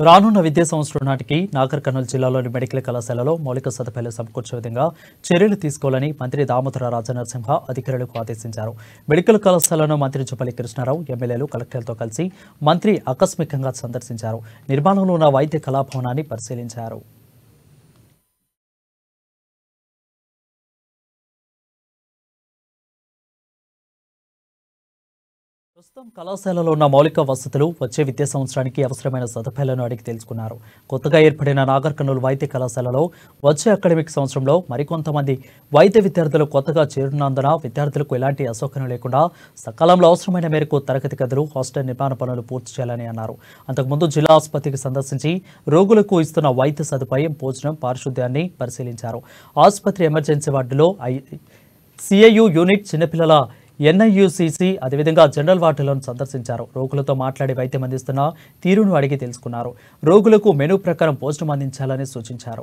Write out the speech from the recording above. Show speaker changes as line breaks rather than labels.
రానున్న విద్యా సంవత్సరం నాటికి నాగర్ కర్నూలు జిల్లాలోని మెడికల్ కళాశాలలో మౌలిక సదుపాయాలు సమకూర్చే విధంగా చర్యలు తీసుకోవాలని మంత్రి దామోదర రాజనరసింహ అధికారులకు ఆదేశించారు. మెడికల్ కళాశాలను మంత్రి జుపల్లి కృష్ణారావు, ఎమ్మెల్యేలు, కలెక్టర్లతో కలిసి మంత్రి ఆకస్మికంగా సందర్శించారు. నిర్మాణంలో ఉన్న వైద్య కళాభవనాన్ని పరిశీలించారు. ప్రస్తుతం కళాశాలలో ఉన్న మౌలిక వసతులు, వచ్చే విద్యా సంవత్సరానికి అవసరమైన సదుపాయాలను అడిగి తెలుసుకున్నారు. కొత్తగా ఏర్పడిన నాగర్ కర్నూలు వైద్య కళాశాలలో వచ్చే అకాడమిక్ సంవత్సరంలో మరికొంతమంది వైద్య విద్యార్థులు కొత్తగా చేరున్నందున విద్యార్థులకు ఎలాంటి అసౌకర్యం లేకుండా సకాలంలో అవసరమైన మేరకు తరగతి గదులు, హాస్టల్ నిర్మాణ పనులు పూర్తి చేయాలని అన్నారు. అంతకుముందు జిల్లా ఆసుపత్రికి సందర్శించి రోగులకు ఇస్తున్న వైద్య సదుపాయం, భోజనం, పారిశుద్ధ్యాన్ని పరిశీలించారు. ఆసుపత్రి ఎమర్జెన్సీ వార్డులో సిఐయు యూనిట్, చిన్నపిల్లల ఎన్ఐయుసిసి, అదేవిధంగా జనరల్ వార్డులను సందర్శించారు. రోగులతో మాట్లాడి వైద్యం అందిస్తున్న తీరును అడిగి తెలుసుకున్నారు. రోగులకు మెనూ ప్రకారం భోజనం అందించాలని సూచించారు.